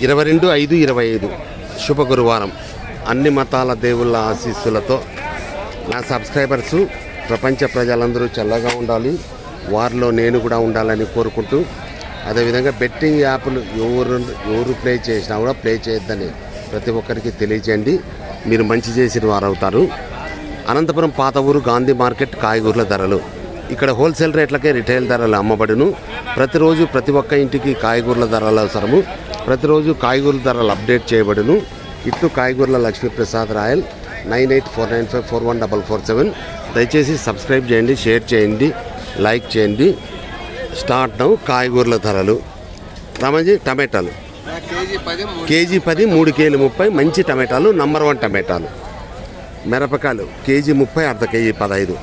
22/5/25 శుభ గురువారం. అన్ని మతాల దేవుళ్ళ ఆశీస్సులతో నా సబ్స్క్రైబర్సు ప్రపంచ ప్రజలందరూ చల్లగా ఉండాలి, వారిలో నేను కూడా ఉండాలని కోరుకుంటూ, అదేవిధంగా బెట్టింగ్ యాప్లు ఎవరు ప్లే చేసినా కూడా ప్లే చేయొద్దని ప్రతి ఒక్కరికి తెలియచేయండి. మీరు మంచి చేసిన వారు అవుతారు. అనంతపురం పాత ఊరు గాంధీ మార్కెట్ కాయగూరల ధరలు. ఇక్కడ హోల్సేల్ రేట్లకే రిటైల్ ధరలు అమ్మబడును. ప్రతిరోజు ప్రతి ఒక్క ఇంటికి కాయగూరల ధరలు అవసరము. ప్రతిరోజు కాయగూరల ధరలు అప్డేట్ చేయబడును. ఇట్లు కాయగూరల లక్ష్మీప్రసాద్ రాయల్ 9849541447. దయచేసి సబ్స్క్రైబ్ చేయండి, షేర్ చేయండి, లైక్ చేయండి. Start now. కాయగూరల ధరలు. రామాజీ టమాటాలు కేజీ 10, 3 కేజీలు 30. మంచి టమాటాలు, నంబర్ 1 టమాటాలు. మిరపకాయలు కేజీ 30, అర్ధ కేజీ 15.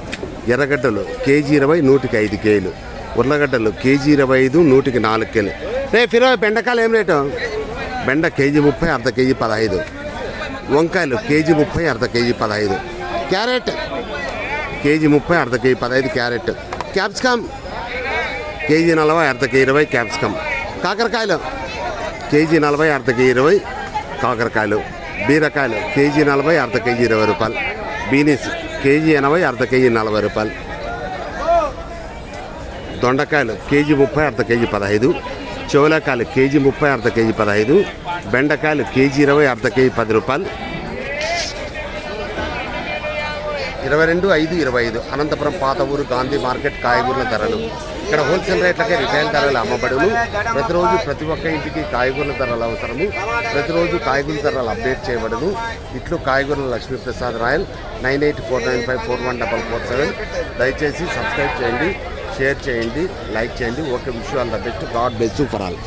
ఎర్రగడ్డలు కేజీ 20, 100కి 5 కేజీలు. ఉర్లగడ్డలు కేజీ 25, 100కి 4 కేజీలు. ఫిరో బెండకాయలు ఏం రేటు? బెండ కేజీ 30, అర్ధ కేజీ 15. వంకాయలు కేజీ 30, అర్ధ కేజీ 15. క్యారెట్ కేజీ 30, అర్ధ కేజీ 15 క్యారెట్. క్యాప్సికమ్ కేజీ 40, అర్ధ కేజీ 20 క్యాప్సికమ్. కాకరకాయలు కేజీ 40, అర్ధ కేజీ 20 కాకరకాయలు. బీరకాయలు కేజీ 40, అర్ధ కేజీ 20 రూపాయలు. బీనీస్ కేజీ 80, అర్ధ కేజీ 40 రూపాయలు. దొండకాయలు కేజీ 30, అర్ధ కేజీ 15. చోలకాయలు కేజీ 30, అర్ధ కేజీ 15. బెండకాయలు కేజీ 20, అర్ధ కేజీ 10 రూపాయలు. 22/5/25 అనంతపురం పాత ఊరు గాంధీ మార్కెట్ కాయగూరల ధరలు. ఇక్కడ హోల్సేల్ రేట్లకే రిటైల్ ధరలు అమ్మబడును. ప్రతిరోజు ప్రతి ఒక్క ఇంటికి కాయగూరల ధరలు అవసరము. ప్రతిరోజు కాయగూరల ధరలు అప్డేట్ చేయబడును. ఇట్లు కాయగూరల లక్ష్మీప్రసాద్ రాయల్ 9849541447. దయచేసి సబ్స్క్రైబ్ చేయండి, షేర్ చేయండి, లైక్ చేయండి. Okay, wish you all the best. God bless you for all.